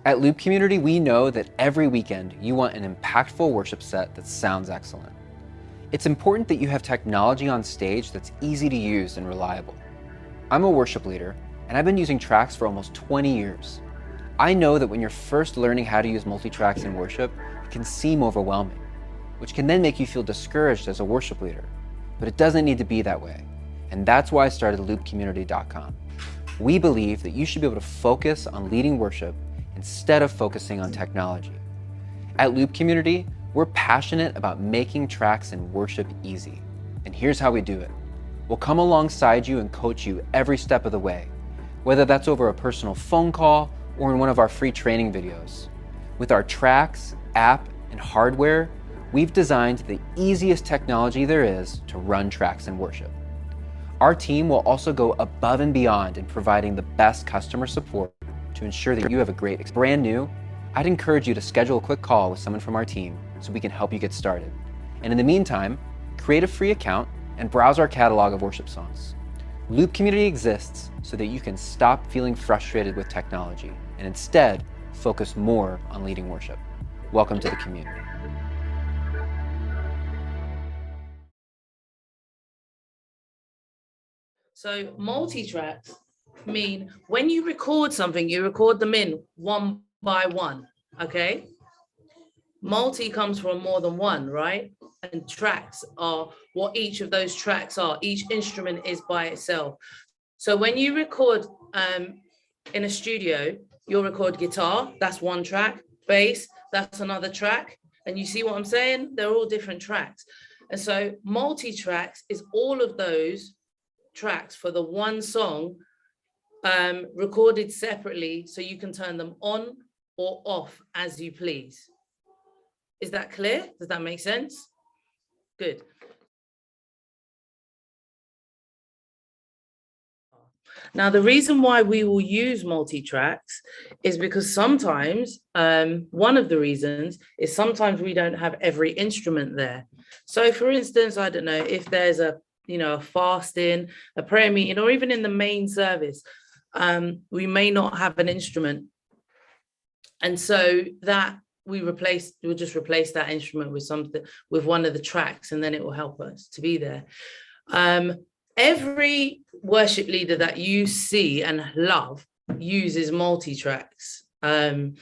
At Loop Community, we know that every weekend you want an impactful worship set that sounds excellent. It's important that you have technology on stage that's easy to use and reliable. I'm a worship leader, and I've been using tracks for almost 20 years. I know that when you're first learning how to use multi-tracks in worship, it can seem overwhelming, which can then make you feel discouraged as a worship leader. But it doesn't need to be that way, and that's why I started loopcommunity.com. We believe that you should be able to focus on leading worship instead of focusing on technology. At Loop Community, we're passionate about making tracks and worship easy. And here's how we do it. We'll come alongside you and coach you every step of the way, whether that's over a personal phone call or in one of our free training videos. With our tracks, app, and hardware, we've designed the easiest technology there is to run tracks and worship. Our team will also go above and beyond in providing the best customer support to ensure that you have a great experience. Brand new, I'd encourage you to schedule a quick call with someone from our team so we can help you get started. And in the meantime, create a free account and browse our catalog of worship songs. Loop Community exists so that you can stop feeling frustrated with technology and instead focus more on leading worship. Welcome to the community. So multi-tracks mean when you record something, you record them in one by one, okay? Multi comes from more than one, right? And tracks are what each of those tracks are. Each instrument is by itself. So when you record in a studio, you'll record guitar, that's one track, bass, that's another track. And you see what I'm saying? They're all different tracks. And so multi-tracks is all of those tracks for the one song recorded separately so you can turn them on or off as you please. Is that clear? Does that make sense? Good. Now, the reason why we will use multi-tracks is because sometimes, one of the reasons is sometimes we don't have every instrument there. So for instance, I don't know, if there's a fasting, a prayer meeting, or even in the main service, we may not have an instrument. And so that we'll just replace that instrument with one of the tracks, and then it will help us to be there. Every worship leader that you see and love uses multi-tracks. The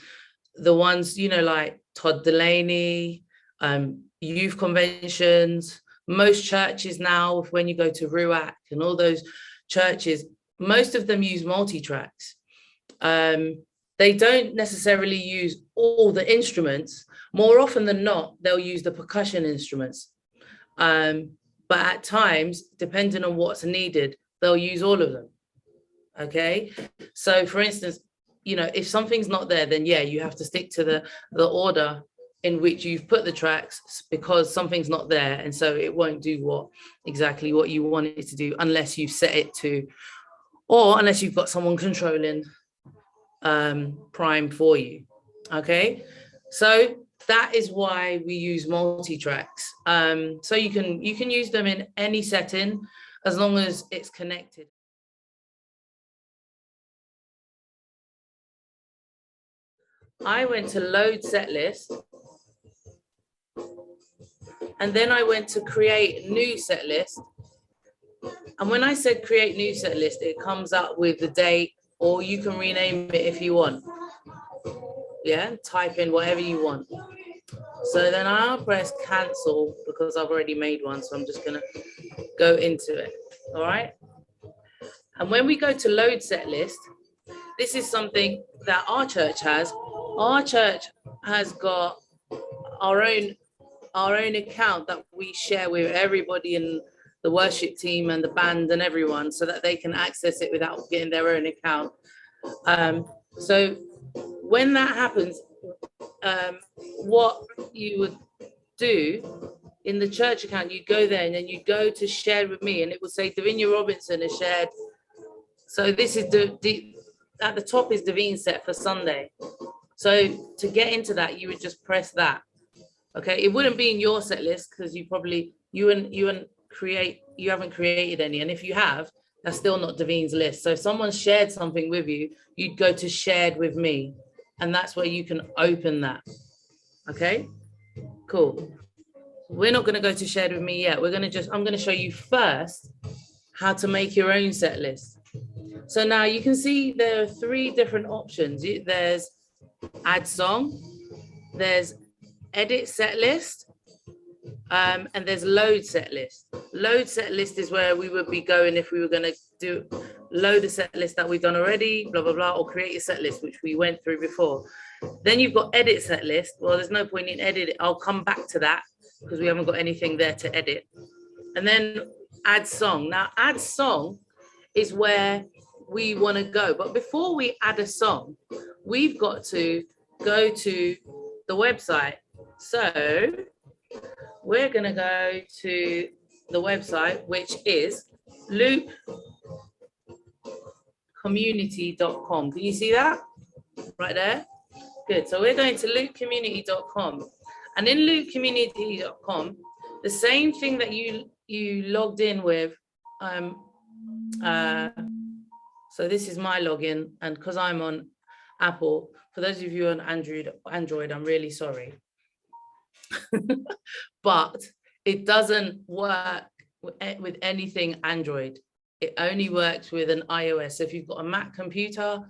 ones, like Todd Delaney, youth conventions, most churches now, when you go to Ruach and all those churches, most of them use multi-tracks. They don't necessarily use all the instruments. More often than not, they'll use the percussion instruments. But at times, depending on what's needed, they'll use all of them. Okay. So for instance, if something's not there, then yeah, you have to stick to the order in which you've put the tracks, because something's not there. And so it won't do exactly what you want it to do unless you set it to, or unless you've got someone controlling prime for you. Okay. So that is why we use multi-tracks. So you can use them in any setting as long as it's connected. I went to load set list, and then I went to create new set list. And when I said create new set list, it comes up with the date, or you can rename it if you want. Yeah, type in whatever you want. So then I'll press cancel because I've already made one. So I'm just going to go into it. All right. And when we go to load set list, this is something that our church has. Our church has got our own account that we share with everybody in the worship team and the band and everyone, so that they can access it without getting their own account. So when that happens, what you would do in the church account, you go there and then you go to share with me, and it will say Davinia Robinson is shared. So this is at the top is Davine set for Sunday. So to get into that, you would just press that. Okay, it wouldn't be in your set list because you haven't created any, and if you have, that's still not Davine's list. So if someone shared something with you, you'd go to shared with me. and that's where you can open that. Okay, cool. We're not going to go to shared with me yet. I'm going to show you first how to make your own set list. So now you can see there are 3 different options. There's add song, there's edit set list, and there's load set list. Load set list is where we would be going if we were going to load a set list that we've done already, blah, blah, blah, or create a set list, which we went through before. Then you've got edit set list. Well, there's no point in edit. I'll come back to that because we haven't got anything there to edit. And then add song. Now, add song is where we want to go. But before we add a song, we've got to go to the website. So we're going to go to the website, which is loopcommunity.com. Can you see that right there? Good. So we're going to loopcommunity.com. And in loopcommunity.com, the same thing that you logged in with, so this is my login, and because I'm on Apple, for those of you on Android, I'm really sorry. But it doesn't work with anything Android. It only works with an iOS. So if you've got a Mac computer,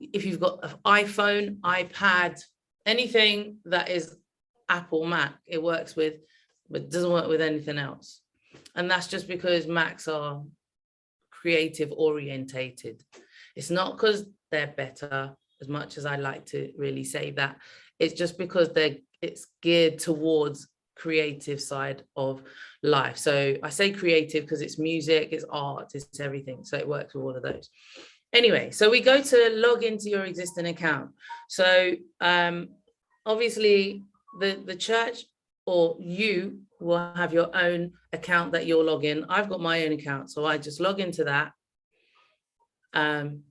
if you've got an iPhone, iPad, anything that is Apple Mac, it works with, but it doesn't work with anything else. And that's just because Macs are creative orientated. It's not because they're better, as much as I like to really say that. It's just because it's geared towards creative side of life. So I say creative because it's music, it's art, it's everything. So it works with all of those. Anyway, so we go to log into your existing account. So obviously the church or you will have your own account that you'll log in. I've got my own account, so I just log into that. And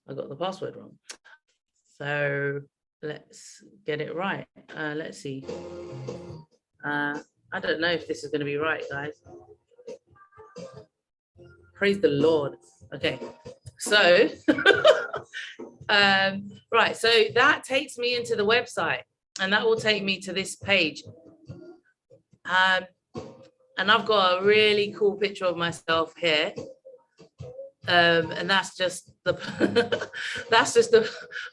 I got the password wrong. So let's get it right. Let's see. I don't know if this is going to be right, guys. Praise the Lord. Okay, so right, so that takes me into the website, and that will take me to this page. And I've got a really cool picture of myself here. And that's just the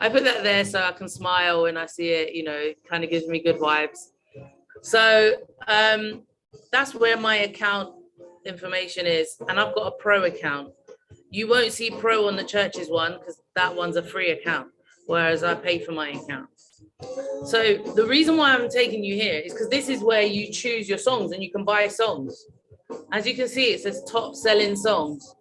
I put that there so I can smile when I see it, you know, it kind of gives me good vibes. So that's where my account information is, and I've got a pro account. You won't see pro on the church's one because that one's a free account, whereas I pay for my account. So the reason why I'm taking you here is because this is where you choose your songs and you can buy songs. As you can see, it says top selling songs.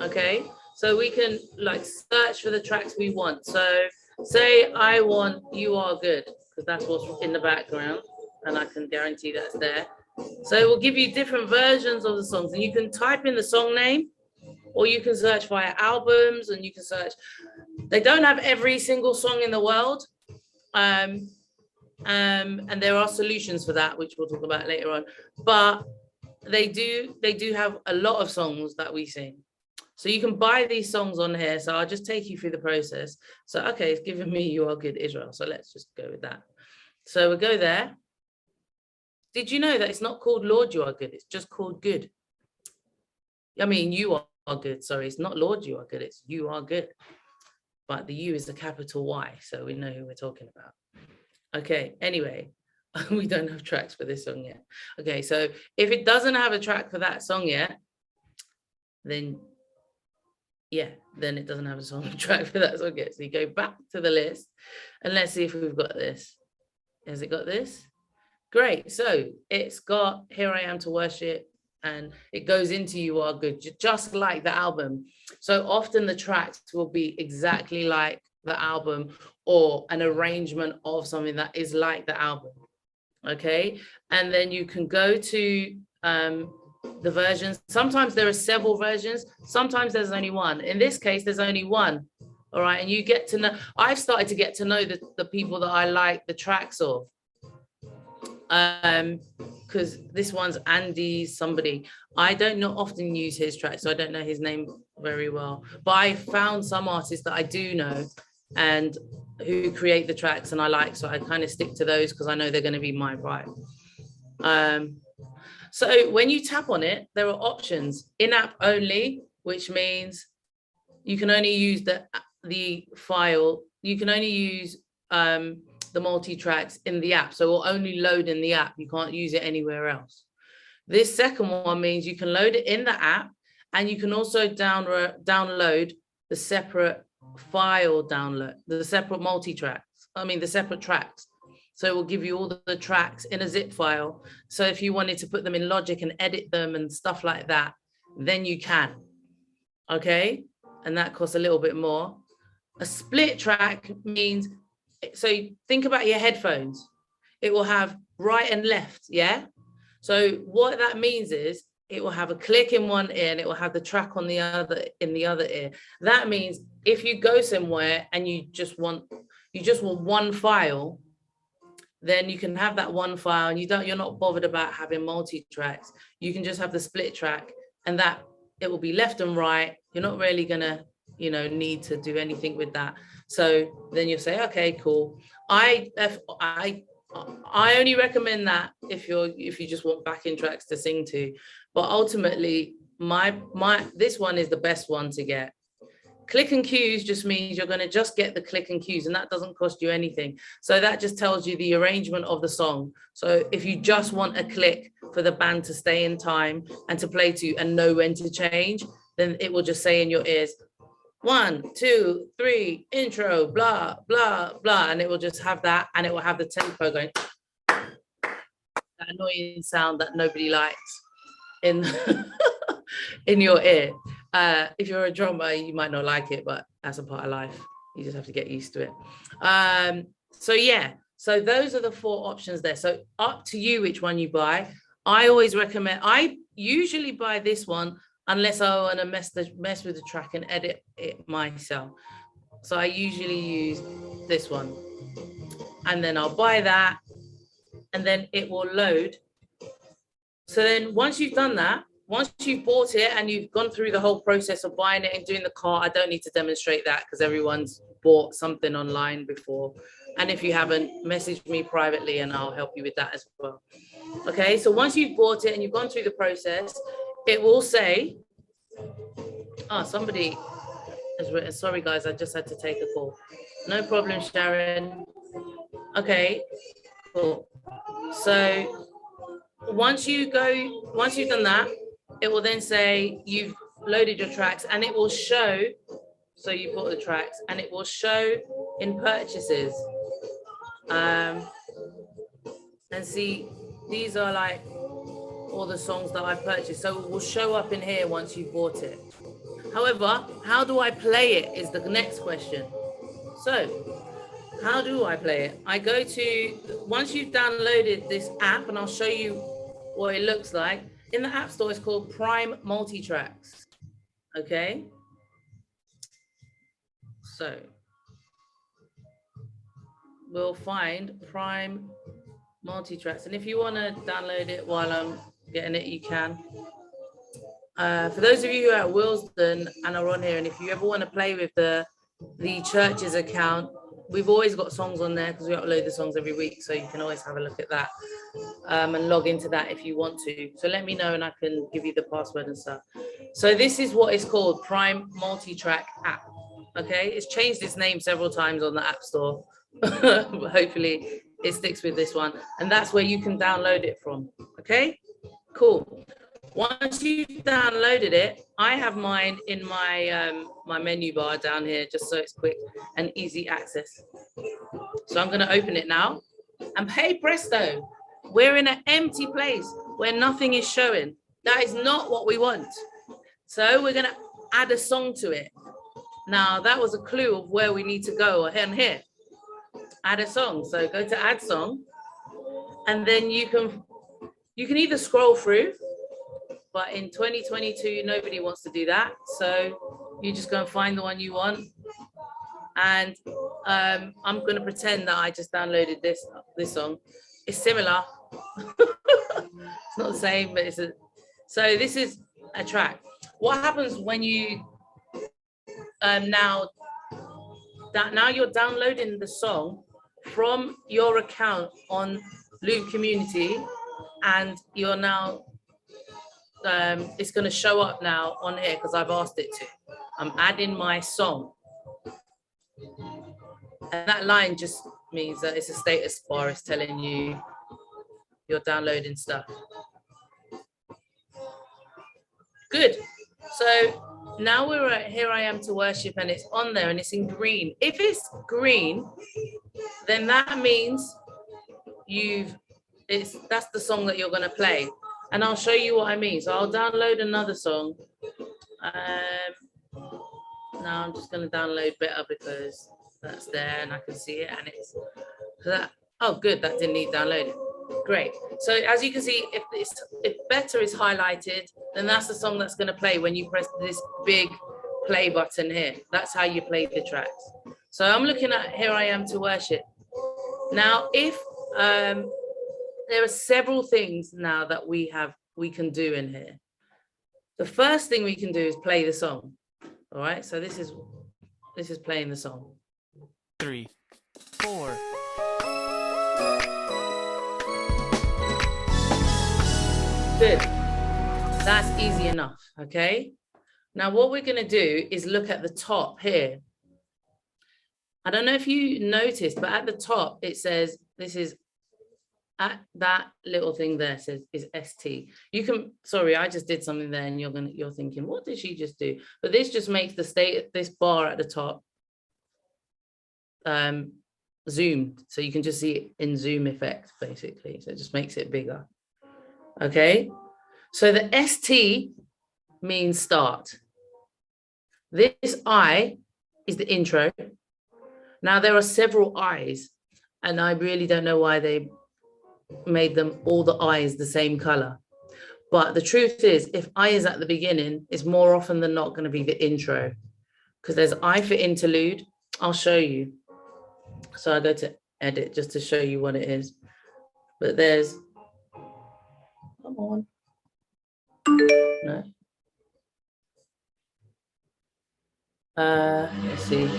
Okay, so we can like search for the tracks we want. So say I want You Are Good, because that's what's in the background, and I can guarantee that's there. So it will give you different versions of the songs, and you can type in the song name, or you can search via albums, and you can search. They don't have every single song in the world, and there are solutions for that, which we'll talk about later on. But they do have a lot of songs that we sing. So you can buy these songs on here. So I'll just take you through the process. So, okay, it's giving me You Are Good Israel. So let's just go with that. So we'll go there. Did you know that it's not called Lord You Are Good? It's just called Good. I mean, You Are Good. Sorry, it's not Lord You Are Good. It's You Are Good. But the U is a capital Y. So we know who we're talking about. Okay, anyway, we don't have tracks for this song yet. Okay, so if it doesn't have a track for that song yet, then then it doesn't have a song track for that song yet. So you go back to the list and let's see if we've got this. Has it got this? Great. So it's got Here I Am to Worship, and it goes into You Are Good, just like the album. So often the tracks will be exactly like the album or an arrangement of something that is like the album. Okay. And then you can go to the versions. Sometimes there are several versions. Sometimes there's only one. In this case, there's only one. All right. And you get to know, I've started to get to know the people that I like the tracks of. Because because this one's Andy somebody. I don't not often use his track, so I don't know his name very well. But I found some artists that I do know and who create the tracks and I like, so I kind of stick to those because I know they're going to be my vibe. So when you tap on it, there are options. In-app only, which means you can only use the file. You can only use the multi-tracks in the app. So it will only load in the app. You can't use it anywhere else. This second one means you can load it in the app and you can also download the separate file download, the separate multi-tracks. I mean, the separate tracks. So it will give you all the tracks in a zip file. So if you wanted to put them in Logic and edit them and stuff like that, then you can. Okay? And that costs a little bit more. A split track means, so think about your headphones. It will have right and left, yeah? So what that means is it will have a click in one ear and it will have the track on the other in the other ear. That means if you go somewhere and you just want one file, then you can have that one file and you're not bothered about having multi-tracks. You can just have the split track and that it will be left and right. You're not really gonna, need to do anything with that. So then you'll say, okay, cool. I only recommend that if you just want backing tracks to sing to, but ultimately this one is the best one to get. Click and cues just means you're going to just get the click and cues and that doesn't cost you anything. So that just tells you the arrangement of the song. So if you just want a click for the band to stay in time and to play to and know when to change, then it will just say in your ears, 1, 2, 3, intro, blah, blah, blah. And it will just have that and it will have the tempo going. That annoying sound that nobody likes in, in your ear. If you're a drummer, you might not like it, but that's a part of life. You just have to get used to it. So those are the 4 options there. So up to you which one you buy. I always recommend, I usually buy this one unless I want to mess with the track and edit it myself. So I usually use this one. And then I'll buy that and then it will load. So then once you've done that, once you've bought it and you've gone through the whole process of buying it and doing the cart, I don't need to demonstrate that because everyone's bought something online before. And if you haven't, message me privately and I'll help you with that as well. Okay, so once you've bought it and you've gone through the process, it will say, somebody has written, sorry guys, I just had to take a call. No problem, Sharon. Okay, cool. So once you've done that, it will then say you've loaded your tracks and it will show, so you bought the tracks and it will show in purchases. And see, these are like all the songs that I've purchased. So it will show up in here once you've bought it. However, how do I play it is the next question. So how do I play it? I go to, once you've downloaded this app, and I'll show you what it looks like. In the App Store, it's called Prime Multitracks. Okay. So we'll find Prime Multitracks. And if you want to download it while I'm getting it, you can. For those of you who are at Willesden and are on here, and if you ever want to play with the church's account, we've always got songs on there because we upload the songs every week. So you can always have a look at that and log into that if you want to. So let me know and I can give you the password and stuff. So this is what it's called, Prime Multitrack app. Okay, it's changed its name several times on the App Store. But hopefully it sticks with this one. And that's where you can download it from. Okay, cool. Once you've downloaded it, I have mine in my my menu bar down here, just so it's quick and easy access. So I'm going to open it now. And hey presto, we're in an empty place where nothing is showing. That is not what we want. So we're going to add a song to it. Now that was a clue of where we need to go. And here, add a song. So go to add song, and then you can either scroll through. But in 2022, nobody wants to do that. So you just go and find the one you want. And I'm going to pretend that I just downloaded this song. It's similar. It's not the same, but so this is a track. What happens when you now you're downloading the song from your account on Loop Community, and you're now it's going to show up now on here because I've asked it to. I'm adding my song, and that line just means that it's a status bar. It's telling you you're downloading stuff. Good. So now we're at Here I Am to Worship, and it's on there and it's in green. If it's green, then that means that's the song that you're going to play. And I'll show you what I mean. So I'll download another song. Now I'm just going to download Better because that's there and I can see it, and it's that. Oh, good. That didn't need downloading. Great. So as you can see, if Better is highlighted, then that's the song that's going to play when you press this big play button here. That's how you play the tracks. So I'm looking at Here I Am to Worship. Now, if there are several things now that we can do in here. The first thing we can do is play the song. All right. So this is playing the song. 3, 4. Good. That's easy enough. Okay. Now what we're going to do is look at the top here. I don't know if you noticed, but at the top it says this is at that little thing there says is ST. You can, sorry, I just did something there and you're thinking, what did she just do? But this just makes this bar at the top zoomed, so you can just see it in zoom effect basically. So it just makes it bigger. Okay, so the ST means start. This I is the intro. Now there are several I's, and I really don't know why they made them all the I's the same color. But the truth is, if I is at the beginning, it's more often than not going to be the intro, because there's I for interlude. I'll show you. So I go to edit just to show you what it is. But there's, come on. No. Let's see.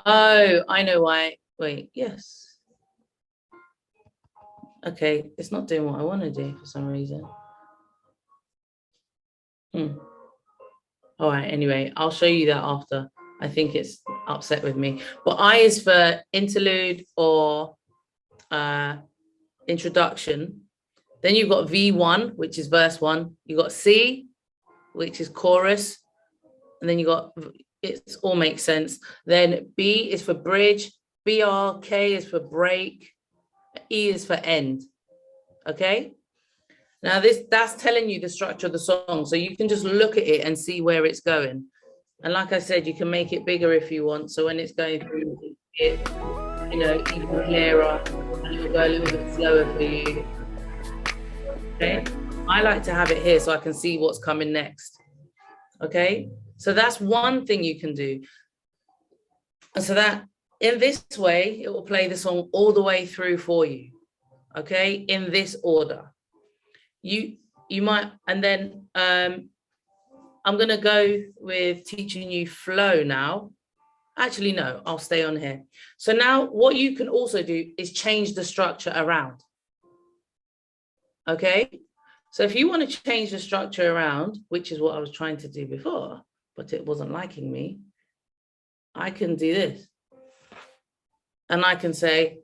Oh, I know why. Wait, yes. Okay, it's not doing what I want to do for some reason. All right, anyway, I'll show you that after. I think it's upset with me. But I is for interlude or introduction. Then you've got V1, which is verse 1. You got C, which is chorus. And then you got, it all makes sense. Then B is for bridge. BR, K is for break. E is for end. Okay? Now that's telling you the structure of the song. So you can just look at it and see where it's going. And like I said, you can make it bigger if you want. So when it's going through it, you know, even clearer, and it will go a little bit slower for you. Okay? I like to have it here so I can see what's coming next. Okay? So that's one thing you can do. And so that in this way, it will play the song all the way through for you. Okay? In this order. You might, and then I'm going to go with teaching you flow now. Actually, no, I'll stay on here. So now what you can also do is change the structure around. Okay? So if you want to change the structure around, which is what I was trying to do before, but it wasn't liking me, I can do this. And I can say,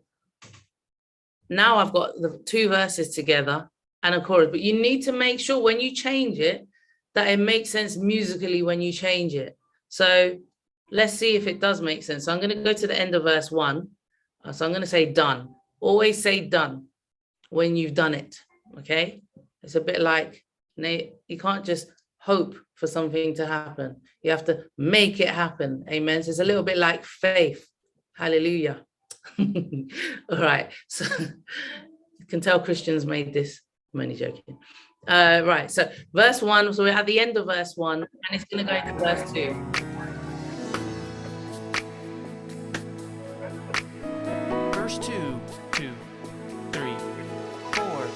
now I've got the two verses together and a chorus, but you need to make sure when you change it, that it makes sense musically when you change it. So let's see if it does make sense. So I'm going to go to the end of verse 1. So I'm going to say done. Always say done when you've done it. Okay? It's a bit like, you can't just hope for something to happen. You have to make it happen. Amen. So it's a little bit like faith. Hallelujah. All right. So you can tell Christians made this. I'm only joking. Right. So verse 1. So we're at the end of verse 1, and it's going to go into verse 2. Verse 2, 2, 3, 4.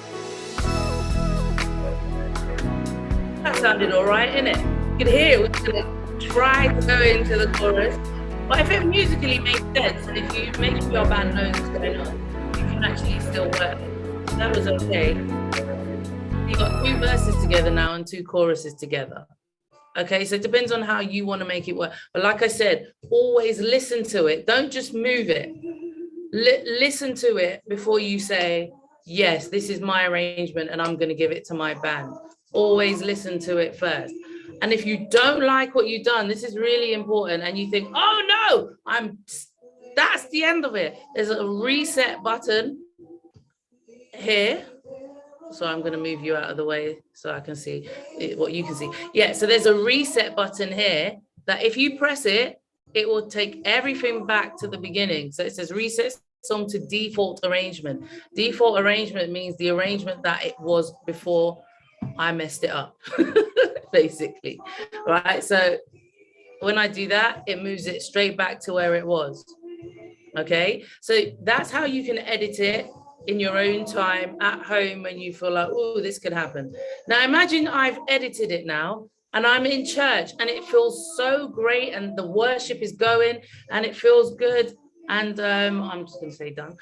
sounded all right, innit? You could hear it was gonna try to go into the chorus, but if it musically makes sense, and if you make sure your band knows what's going on, you can actually still work. That was okay. You got 2 verses together now and 2 choruses together. Okay, so it depends on how you want to make it work. But like I said, always listen to it. Don't just move it. Listen to it before you say, yes, this is my arrangement and I'm going to give it to my band. Always listen to it first. And if you don't like what you've done, this is really important, and you think, oh no, that's the end of it. There's a reset button here. So I'm going to move you out of the way so I can see what you can see. Yeah, so there's a reset button here that if you press it, it will take everything back to the beginning. So it says reset song to default arrangement. Default arrangement means the arrangement that it was before I messed it up, basically. Right, so when I do that, it moves it straight back to where it was. Okay, so that's how you can edit it in your own time at home when you feel like, oh, this could happen. Now imagine I've edited it now and I'm in church and it feels so great and the worship is going and it feels good, and I'm just gonna say done.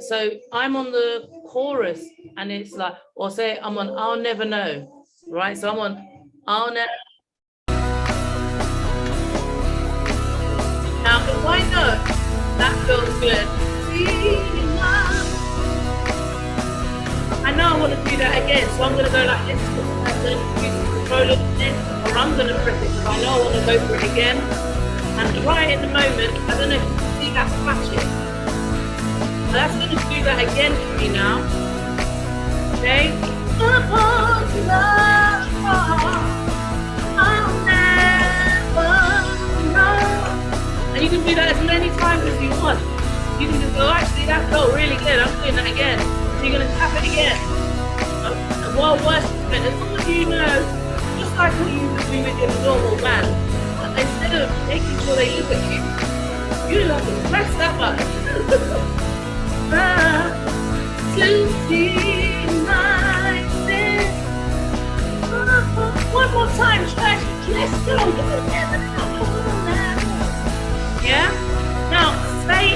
So I'm on the chorus and it's like, or say I'm on I'll Never Know, right? So I'm on I'll Never. Now if I know that feels good, I know I want to do that again, so I'm going to go like this, and then use the controller this, or I'm going to press it because I know I want to go for it again. And right in the moment, I don't know if you can see that flashing. So that's going to do that again for me now. Okay? And you can do that as many times as you want. You can just go, actually, that felt really good. I'm doing that again. So you're going to tap it again. And while worshiping, as long as you know, just like what you would do with your normal band, instead of making sure they look at you, you have to press that button. To see my sin. One more time, church. Let's go. Yeah? Now, say,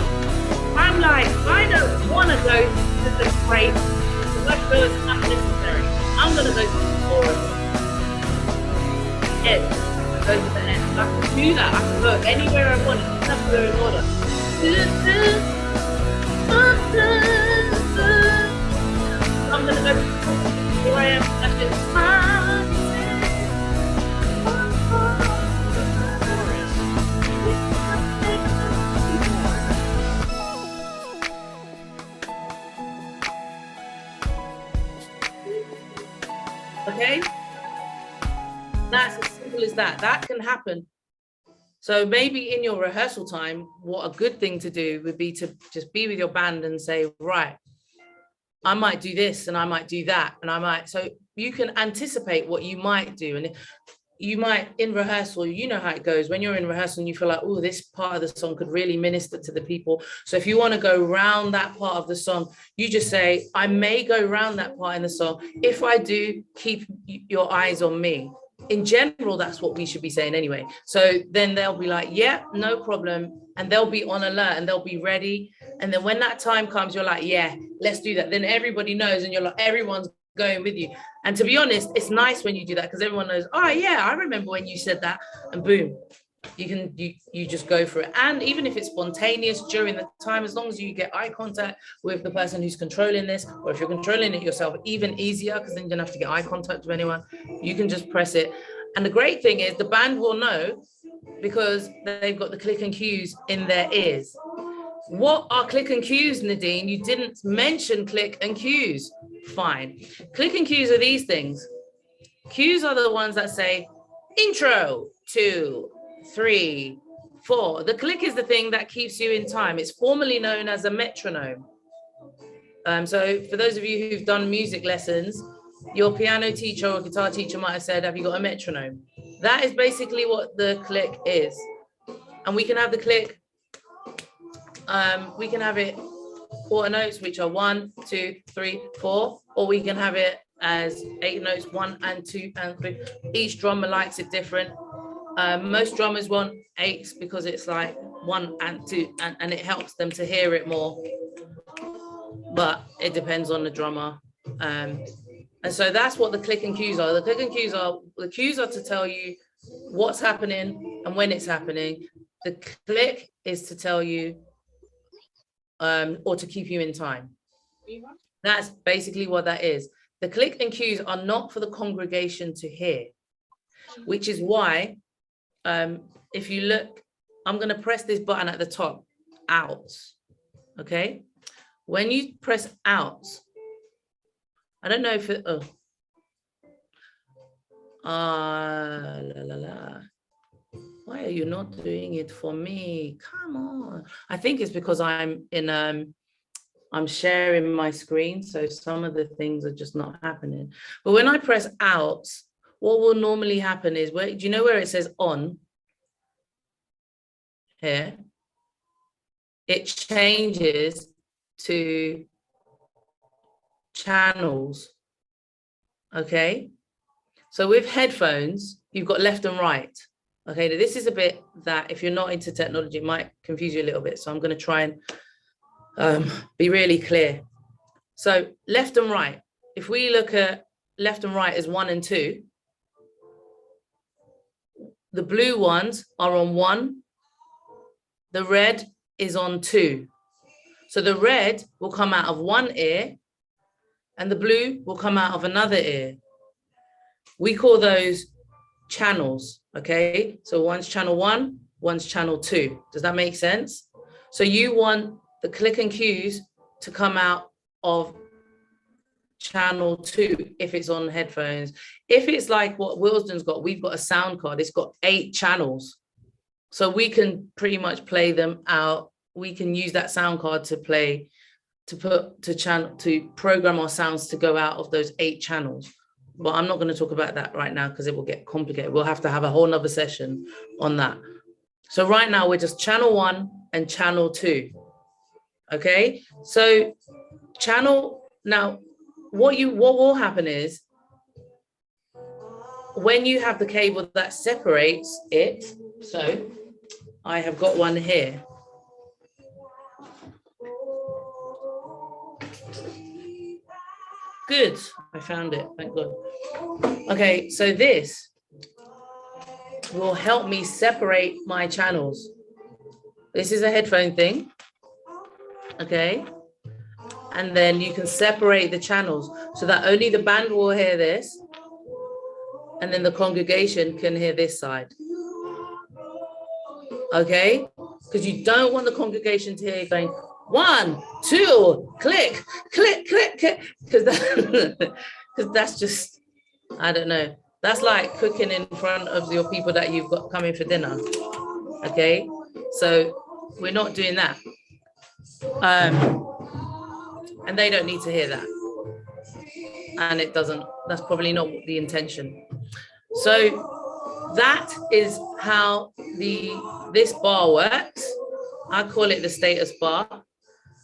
I'm like, I don't want to go to the break because I feel it's unnecessary. I'm going to go to the chorus. End. Go to the end. I can do that. I can go anywhere I want. It doesn't have to go in order. I'm going to go to the chorus. Here I am. That's it. Okay, that's as simple as that. That can happen. So maybe in your rehearsal time, what a good thing to do would be to just be with your band and say, right, I might do this and I might do that and I might, so you can anticipate what you might do. And you might in rehearsal, you know how it goes when you're in rehearsal and you feel like, oh, this part of the song could really minister to the people. So if you want to go round that part of the song, you just say, I may go round that part in the song. If I do, keep your eyes on me. In general, that's what we should be saying anyway. So then they'll be like, yeah, no problem. And they'll be on alert and they'll be ready. And then when that time comes, you're like, yeah, let's do that. Then everybody knows and you're like, everyone's going with you. And to be honest, it's nice when you do that because everyone knows, oh yeah, I remember when you said that, and boom, you just go for it. And even if it's spontaneous during the time, as long as you get eye contact with the person who's controlling this, or if you're controlling it yourself, even easier because then you don't have to get eye contact with anyone. You can just press it. And the great thing is the band will know because they've got the click and cues in their ears. What are click and cues, Nadine? You didn't mention click and cues. Fine. Click and cues are these things. Cues are the ones that say intro, 2, 3, 4. The click is the thing that keeps you in time. It's formally known as a metronome. So for those of you who've done music lessons, your piano teacher or guitar teacher might have said, have you got a metronome? That is basically what the click is. And we can have the click, we can have it quarter notes, which are 1, 2, 3, 4, or we can have it as 8 notes, 1 and 2 and 3. Each drummer likes it different. Most drummers want 8s because it's like 1 and 2, and it helps them to hear it more. But it depends on the drummer. And so that's what the click and cues are. The cues are to tell you what's happening and when it's happening. The click is to tell you or to keep you in time. That's basically what that is. The click and cues are not for the congregation to hear, which is why if you look, I'm going to press this button at the top, out. Okay. When you press out, I don't know if it, why are you not doing it for me? Come on. I think it's because I'm in, I'm sharing my screen. So some of the things are just not happening. But when I press out, what will normally happen is, do you know where it says on? Here. It changes to channels. Okay. So with headphones, you've got left and right. Okay, this is a bit that if you're not into technology, it might confuse you a little bit. So I'm going to try and be really clear. So left and right, if we look at left and right as 1 and 2, the blue ones are on 1, the red is on 2. So the red will come out of one ear and the blue will come out of another ear. We call those channels, okay? So one's channel 1, one's channel 2. Does that make sense? So you want the click and cues to come out of channel 2 if it's on headphones. If it's like what Wilsden's got, we've got a sound card, it's got 8 channels. So we can pretty much play them out. We can use that sound card to play, to program our sounds to go out of those 8 channels. But I'm not going to talk about that right now because it will get complicated. We'll have to have a whole nother session on that. So right now we're just channel 1 and channel 2. Okay, so now what will happen is when you have the cable that separates it, so I have got one here. Good, I found it, thank God. Okay, so this will help me separate my channels. This is a headphone thing, okay? And then you can separate the channels so that only the band will hear this and then the congregation can hear this side. Okay? Because you don't want the congregation to hear you going 1, 2, click, click, click, click. Because that's just, I don't know. That's like cooking in front of your people that you've got coming for dinner. Okay? So we're not doing that. And they don't need to hear that. And it doesn't, that's probably not the intention. So that is how this bar works. I call it the status bar.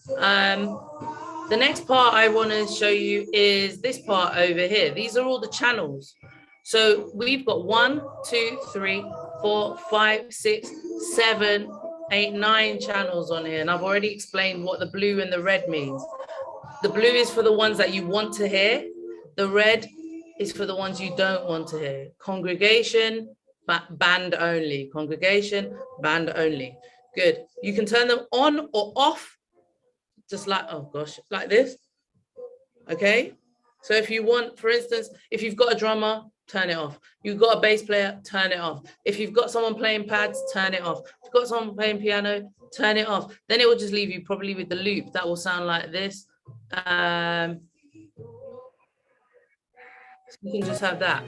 The next part I want to show you is this part over here. These are all the channels. So we've got 1, 2, 3, 4, 5, 6, 7, 8, 9 channels on here. And I've already explained what the blue and the red means. The blue is for the ones that you want to hear. The red is for the ones you don't want to hear. Congregation, band only. Congregation, band only. Good. You can turn them on or off, just like, oh gosh, like this. Okay. So if you want, for instance, if you've got a drummer, turn it off. You've got a bass player, turn it off. If you've got someone playing pads, turn it off. If you've got someone playing piano, turn it off. Then it will just leave you probably with the loop that will sound like this. So you can just have that.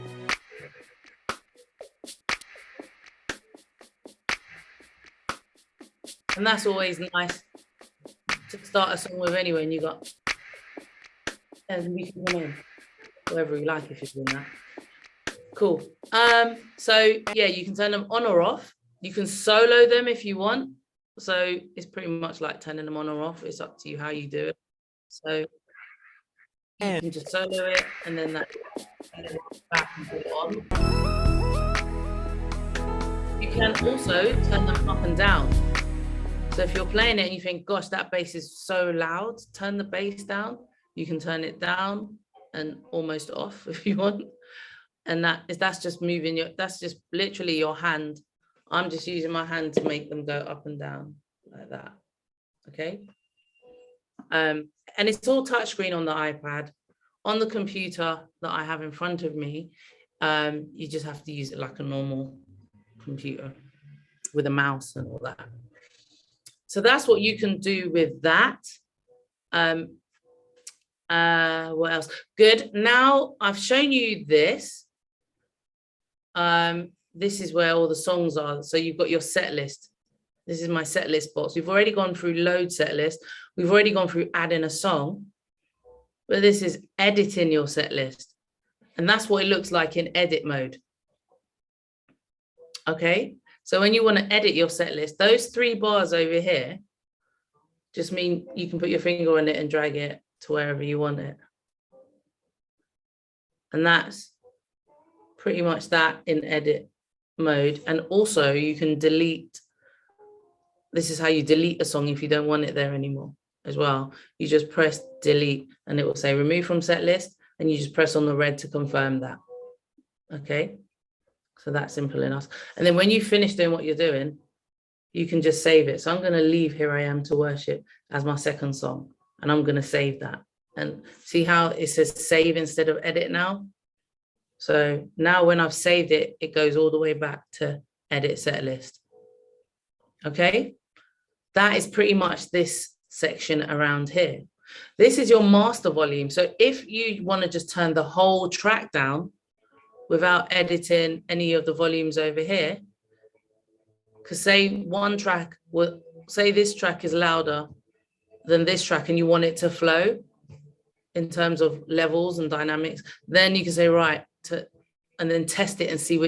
And that's always nice to start a song with anyway. And you got, and we can come in, whatever you like if you're doing that. Cool. So yeah, you can turn them on or off. You can solo them if you want. So it's pretty much like turning them on or off. It's up to you how you do it. So You can just solo it and then that back and put it on. You can also turn them up and down. So if you're playing it and you think, gosh, that bass is so loud, turn the bass down. You can turn it down and almost off if you want. And that's just moving that's just literally your hand. I'm just using my hand to make them go up and down like that. Okay. And it's all touchscreen on the iPad. On the computer that I have in front of me, you just have to use it like a normal computer with a mouse and all that. So that's what you can do with that. What else? Good. Now I've shown you this. This is where all the songs are. So you've got your set list. This is my set list box. We've already gone through load set list. We've already gone through adding a song. But this is editing your set list. And that's what it looks like in edit mode. Okay. So when you want to edit your set list, those 3 bars over here just mean you can put your finger on it and drag it to wherever you want it. And that's pretty much that in edit mode. And also you can delete. This is how you delete a song if you don't want it there anymore as well. You just press delete and it will say remove from set list and you just press on the red to confirm that. Okay. So that's simple enough. And then when you finish doing what you're doing, you can just save it. So I'm going to leave Here I Am to Worship as my second song. And I'm going to save that. And see how it says save instead of edit now? So now when I've saved it, it goes all the way back to edit set list. Okay. That is pretty much this section around here. This is your master volume. So if you want to just turn the whole track down without editing any of the volumes over here, because say one track, say this track is louder than this track and you want it to flow in terms of levels and dynamics, then you can say, right, and then test it and see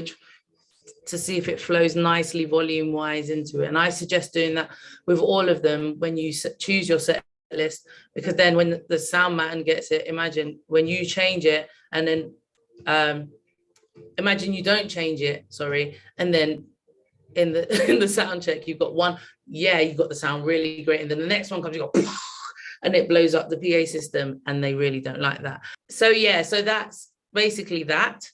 to see if it flows nicely volume wise into it. And I suggest doing that with all of them when you choose your set list, because then when the sound man gets it, imagine when you change it and then imagine you don't change it, sorry, and then in the sound check you've got one, yeah, you've got the sound really great, and then the next one comes, you go and it blows up the PA system, and they really don't like that. So yeah, so that's basically that.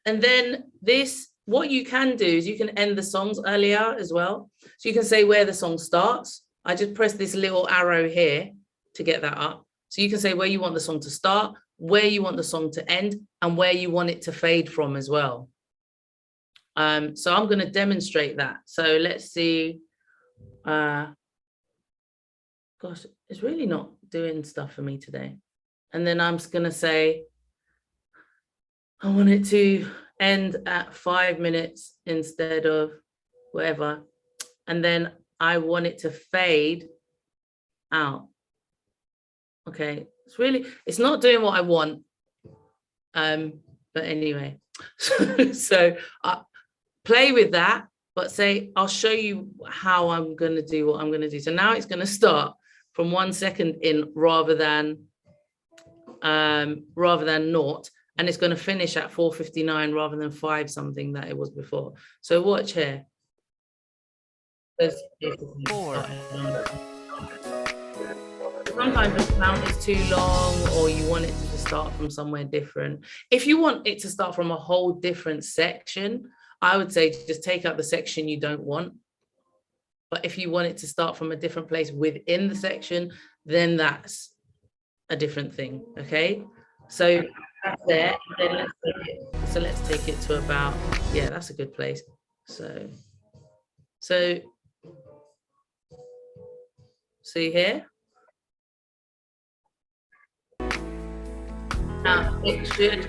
And then this, what you can do is you can end the songs earlier as well. So you can say where the song starts. I just press this little arrow here to get that up. So you can say where you want the song to start, where you want the song to end, and where you want it to fade from as well. So I'm going to demonstrate that. So let's see. Gosh, it's really not doing stuff for me today. And then I'm just going to say, I want it to end at 5 minutes instead of whatever. And then I want it to fade out. Okay, it's not doing what I want. But anyway, so play with that, but say, I'll show you how I'm going to do what I'm going to do. So now it's going to start from 1 second in rather than 0. And it's going to finish at 4:59 rather than 5 something that it was before. So watch here. Sometimes the sound is too long, or you want it to just start from somewhere different. If you want it to start from a whole different section, I would say just take out the section you don't want. But if you want it to start from a different place within the section, then that's a different thing. Okay, so that's there. Then let's take it to about, yeah, that's a good place. So see here. Now it should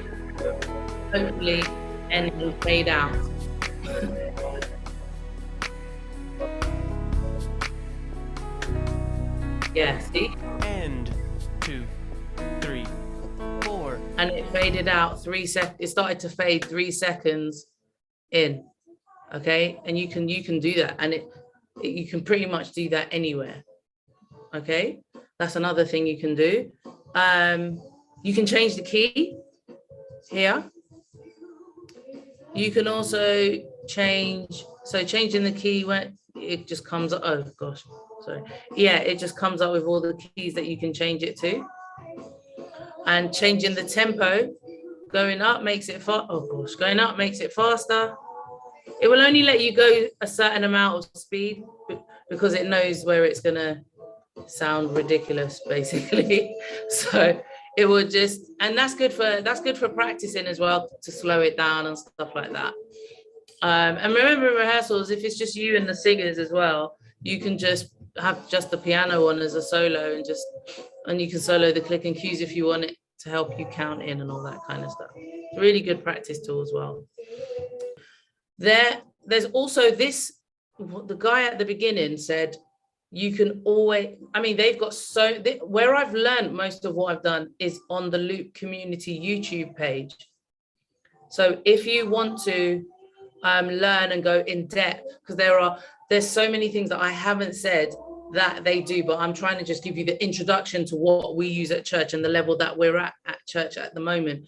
hopefully end and fade out. Yeah, see? And 2, 3, 4. And it faded out 3 seconds. It started to fade 3 seconds in. Okay, and you can do that, and you can pretty much do that anywhere. Okay, That's another thing you can do. You can change the key here. You can also change, so changing the key when it just comes up, oh gosh, sorry. Yeah, it just comes up with all the keys that you can change it to. And changing the tempo, going up makes it going up makes it faster. It will only let you go a certain amount of speed because it knows where it's gonna sound ridiculous, basically. So it will just, and that's good for practicing as well, to slow it down and stuff like that. And remember in rehearsals, if it's just you and the singers as well, you can just have just the piano on as a solo, and you can solo the click and cues if you want it to help you count in and all that kind of stuff. Really good practice tool as well. There's also this, the guy at the beginning said, you can always, I mean, they've got where I've learned most of what I've done is on the Loop Community YouTube page. So if you want to learn and go in depth, because there's so many things that I haven't said that they do, but I'm trying to just give you the introduction to what we use at church and the level that we're at church at the moment.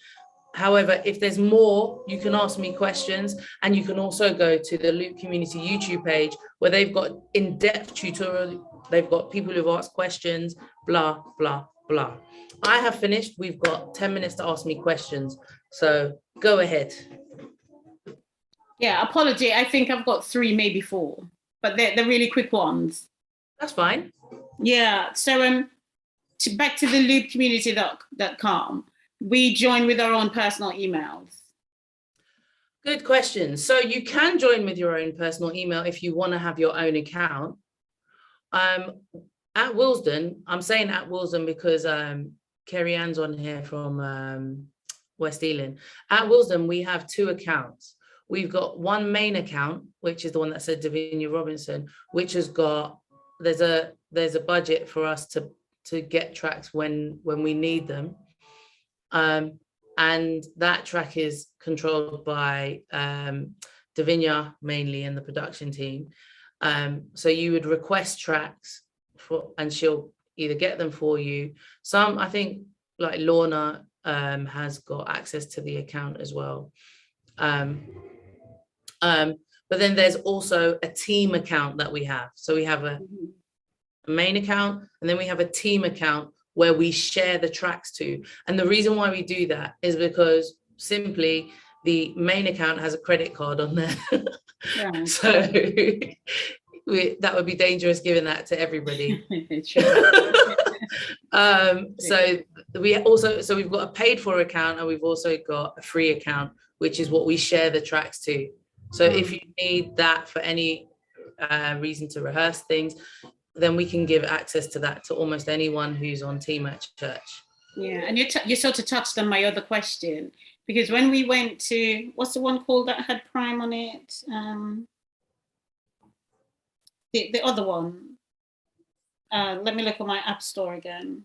However, if there's more, you can ask me questions, and you can also go to the Loop Community YouTube page where they've got in-depth tutorial. They've got people who've asked questions, blah, blah, blah. I have finished. We've got 10 minutes to ask me questions. So go ahead. Yeah, apology. I think I've got 3, maybe 4, but they're really quick ones. That's fine. Yeah. So back to the loopcommunity.com. We join with our own personal emails. Good question. So you can join with your own personal email if you want to have your own account. At Willesden, I'm saying at Willesden because Kerry Ann's on here from West Ealing. At Willesden, we have 2 accounts. We've got one main account, which is the one that said Davinia Robinson, which has got, there's a budget for us to get tracks when we need them. And that track is controlled by Davinia mainly and the production team. So you would request tracks and she'll either get them for you. Some, I think, like Lorna has got access to the account as well. But then there's also a team account that we have. So we have a main account, and then we have a team account where we share the tracks to. And the reason why we do that is because simply the main account has a credit card on there. Yeah. So that would be dangerous giving that to everybody. So we've got a paid for account, and we've also got a free account, which is what we share the tracks to. So if you need that for any reason to rehearse things, then we can give access to that to almost anyone who's on team at church. Yeah, and you sort of touched on my other question, because when we went to, what's the one called that had Prime on it? The other one. Let me look at my app store again.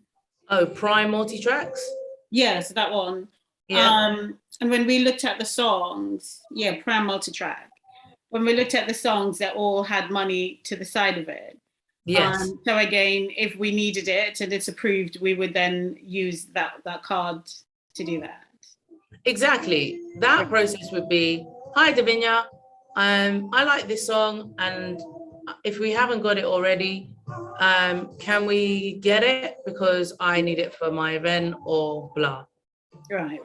Oh, Prime Multitracks? Yes, that one. Yeah. And when we looked at the songs, yeah, Prime Multitrack. When we looked at the songs, they all had money to the side of it. Yes. So again, if we needed it and it's approved, we would then use that card to do that. Exactly. That process would be, hi Davinia, I like this song, and if we haven't got it already, can we get it because I need it for my event or blah. Right.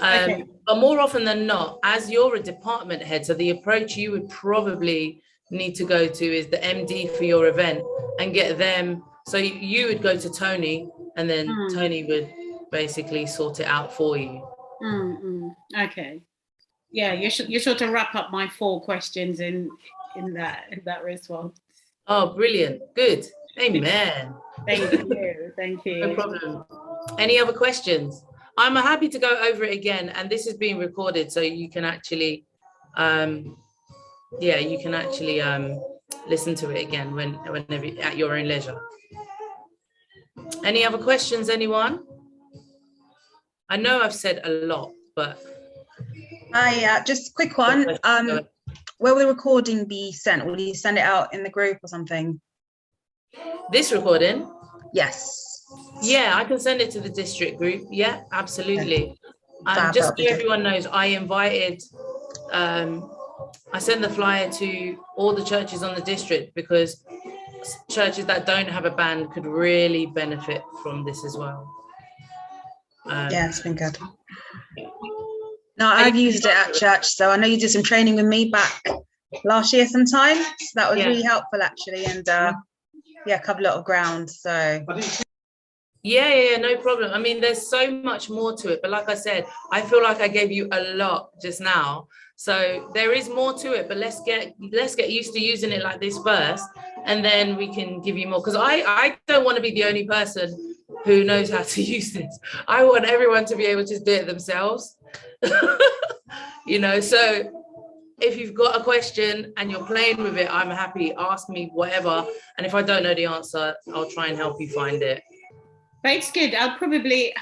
Okay. But more often than not, as you're a department head, so the approach you would probably need to go to is the MD for your event and get them. So you would go to Tony, and then Tony would basically sort it out for you. Okay. Yeah, you sort of wrap up my 4 questions in that response. Oh, brilliant. Good. Amen. Thank you. No problem. Any other questions? I'm happy to go over it again, and this is being recorded, so you can actually listen to it again whenever at your own leisure. Any other questions, anyone? I know I've said a lot, but just a quick one. Where will the recording be sent? Will you send it out in the group or something? This recording? Yes. Yeah, I can send it to the district group. Yeah, absolutely. Fab, Just that'd so be good. everyone knows, I invited, I sent the flyer to all the churches on the district because churches that don't have a band could really benefit from this as well. Yeah, it's been good. No, I've used it at church, so I know you did some training with me back last year sometime, so that was really helpful actually, and yeah, covered a lot of ground. So yeah, no problem. I mean, there's so much more to it, but like I said, I feel like I gave you a lot just now, so there is more to it. But let's get used to using it like this first, and then we can give you more, because I don't want to be the only person who knows how to use this. I want everyone to be able to do it themselves. You know, so if you've got a question and you're playing with it, I'm happy, ask me whatever, and if I don't know the answer, I'll try and help you find it. But it's good. I'll probably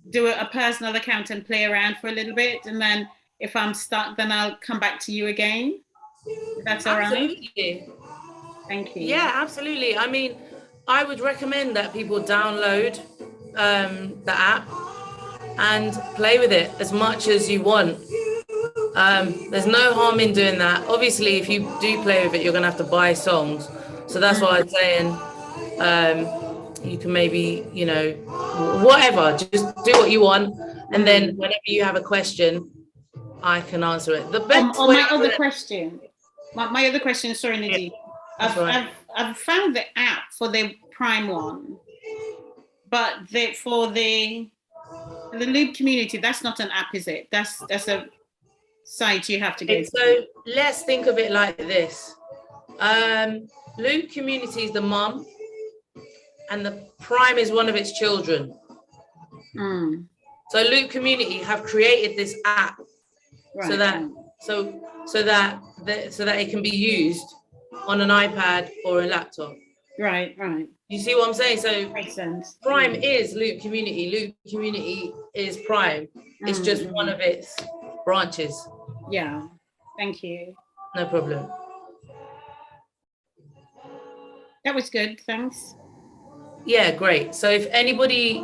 do a personal account and play around for a little bit, and then if I'm stuck, then I'll come back to you again. If that's all Absolutely. right. Thank you. Yeah, absolutely. I mean, I would recommend that people download the app and play with it as much as you want. There's no harm in doing that. Obviously, if you do play with it, you're gonna have to buy songs. So that's what I'm saying. You can maybe, you know, whatever, just do what you want. And then whenever you have a question, I can answer it. The best my other question, sorry, Nadine. Yeah, I've found the app for the Prime one, but for the Loop community, that's not an app, is it? That's a site you have to go to. So let's think of it like this. Loop community is the mum, and the Prime is one of its children. So Loop community have created this app, right, so that it can be used on an iPad or a laptop. Right. You see what I'm saying? So makes sense. Prime is Loop community. Loop community is Prime. It's just one of its branches. Yeah. Thank you. No problem. That was good. Thanks. Yeah, great. So if anybody,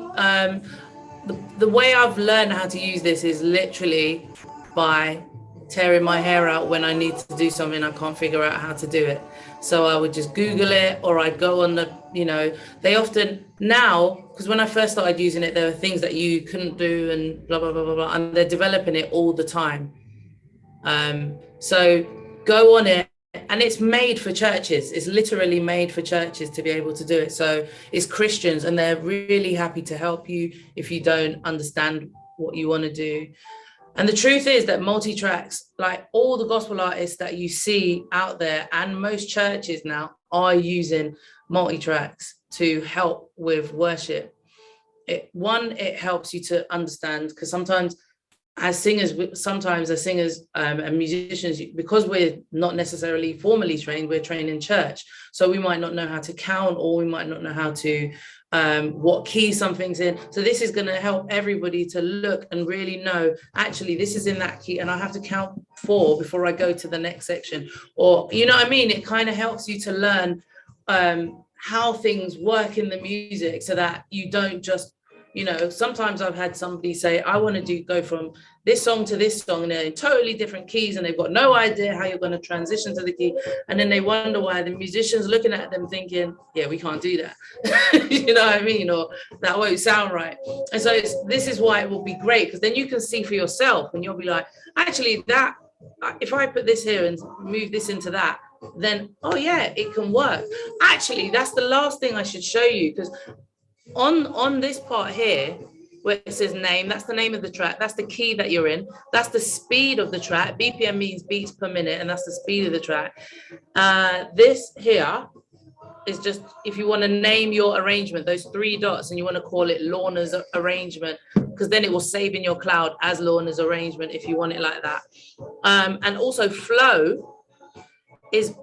the way I've learned how to use this is literally by tearing my hair out when I need to do something I can't figure out how to do it. So I would just Google it, or I'd go on the, you know, they often now, because when I first started using it, there were things that you couldn't do and blah, blah, blah, blah, blah, and they're developing it all the time. So go on it, and it's made for churches. It's literally made for churches to be able to do it. So it's Christians, and they're really happy to help you if you don't understand what you want to do. And the truth is that multi-tracks, like all the gospel artists that you see out there, and most churches now are using multi-tracks to help with worship. It helps you to understand, because sometimes as singers and musicians, because we're not necessarily formally trained, we're trained in church. So we might not know how to count, or we might not know how to, what key something's in. So this is going to help everybody to look and really know, actually, this is in that key, and I have to count 4 before I go to the next section. Or, you know what I mean? It kind of helps you to learn how things work in the music, so that you don't just, you know, sometimes I've had somebody say, I want to go from this song to this song, and they're in totally different keys, and they've got no idea how you're going to transition to the key. And then they wonder why the musician's looking at them thinking, yeah, we can't do that. You know what I mean? Or that won't sound right. And so this is why it will be great, because then you can see for yourself, and you'll be like, actually, that, if I put this here and move this into that, then, oh yeah, it can work. Actually, that's the last thing I should show you, because on this part here where it says name, that's the name of the track, that's the key that you're in, that's the speed of the track. BPM means beats per minute, and that's the speed of the track. This here is just if you want to name your arrangement, those 3 dots, and you want to call it Lorna's arrangement, because then it will save in your cloud as Lorna's arrangement if you want it like that. And also flow is,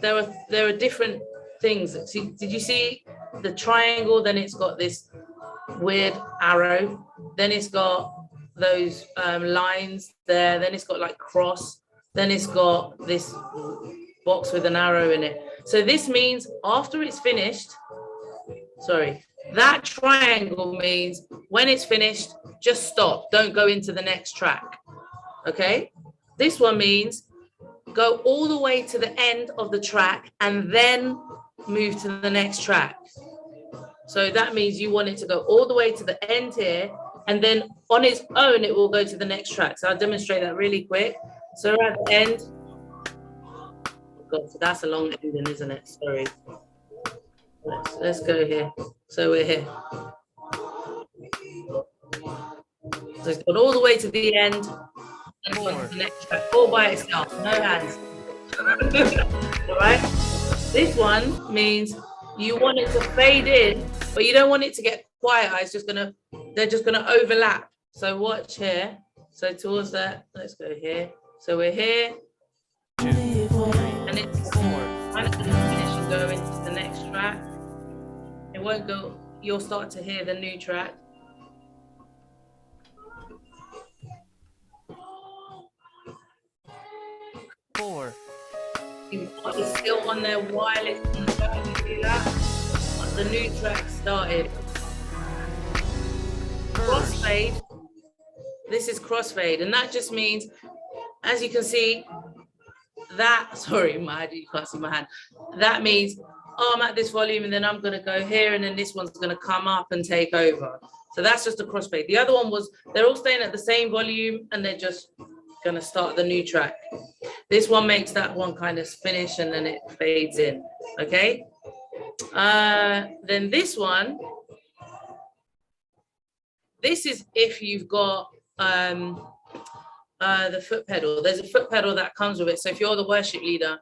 there are different things. See, did you see the triangle? Then it's got this weird arrow, then it's got those lines there, then it's got like cross, then it's got this box with an arrow in it. So this means after it's finished, sorry, that triangle means when it's finished, just stop. Don't go into the next track. Okay? This one means go all the way to the end of the track and then move to the next track. So that means you want it to go all the way to the end here, and then on its own, it will go to the next track. So I'll demonstrate that really quick. So at the end, God, so that's a long ending, isn't it? Sorry. Let's go here. So we're here. So it's gone all the way to the end, and it's gone to the next track, all by itself, no hands. All right. This one means you want it to fade in, but you don't want it to get quiet. It's just gonna, they're just gonna overlap. So watch here. So towards that, let's go here. So we're here, 2, 3, and it's 4. kind of gonna finish and go into the next track. It won't go. You'll start to hear the new track. Four. It's still on there while it's on the track. You see that? But the new track started. Crossfade. This is crossfade, and that just means, as you can see, that, sorry, you can't see my hand. That means, oh, I'm at this volume, and then I'm going to go here, and then this one's going to come up and take over. So that's just a crossfade. The other one was, they're all staying at the same volume, and they're just going to start the new track. This one makes that one kind of finish, and then it fades in, okay? Then this one, this is if you've got the foot pedal. There's a foot pedal that comes with it. So if you're the worship leader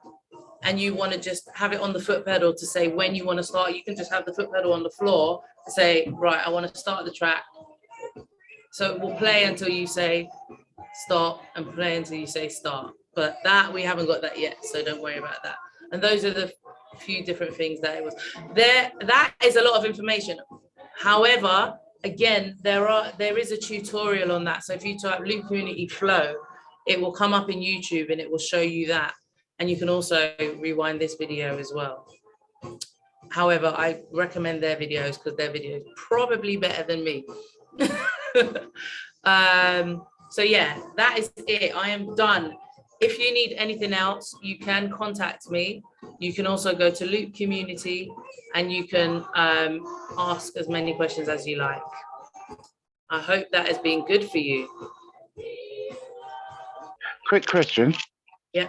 and you want to just have it on the foot pedal to say when you want to start, you can just have the foot pedal on the floor to say, right, I want to start the track. So it will play until you say stop and play until you say start. But that, we haven't got that yet, so don't worry about that. And those are the few different things that it was. That is a lot of information. However, again, there is a tutorial on that. So if you type Loop Community Flow, it will come up in YouTube and it will show you that. And you can also rewind this video as well. However, I recommend their videos because their video is probably better than me. So yeah, that is it. I am done. If you need anything else, you can contact me. You can also go to Loop Community and you can ask as many questions as you like. I hope that has been good for you. Quick question. Yeah.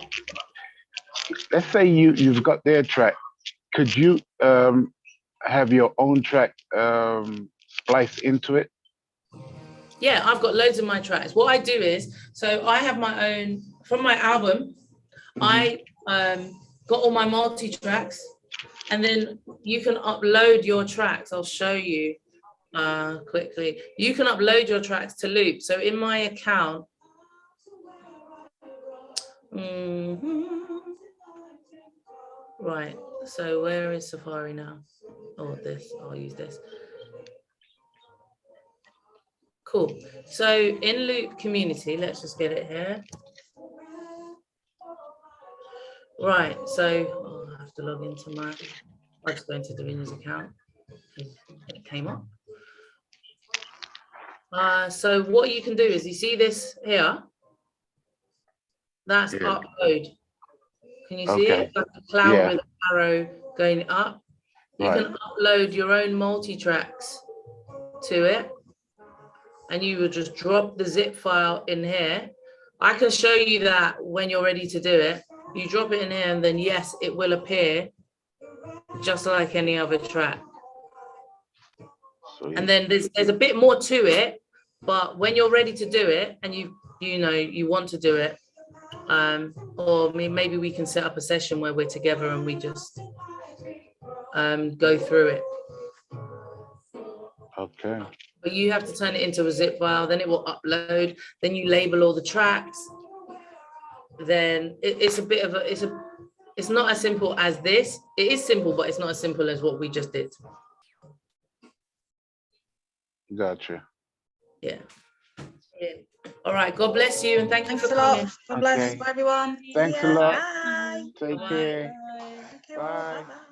Let's say you've got their track. Could you have your own track spliced into it? Yeah, I've got loads of my tracks. What I do is, so I have my own, from my album, I got all my multi-tracks, and then you can upload your tracks. I'll show you quickly. You can upload your tracks to Loop. So in my account, right, so where is Safari now? Oh, this, I'll use this. Cool. So in Loop Community, let's just get it here. Right, so I have to log into my, I'll just go into Davina's account. It came up. So what you can do is, you see this here? That's upload. Can you see it? Like a cloud with an arrow going up. You can upload your own multi-tracks to it. And you would just drop the zip file in here. I can show you that when you're ready to do it. You drop it in here and then yes, it will appear just like any other track. And then there's a bit more to it, but when you're ready to do it and you know you want to do it, or maybe we can set up a session where we're together and we just go through it. Okay. But you have to turn it into a zip file, then it will upload, then you label all the tracks. Then it's a bit of it's not as simple as this. It is simple, but it's not as simple as what we just did. Gotcha. Yeah. All right. God bless you and thank you for coming. Thanks a lot. God bless. Bye, everyone. Thanks a lot. Bye. Bye. Take Bye-bye. care. Bye. Okay, well, Bye. bye-bye.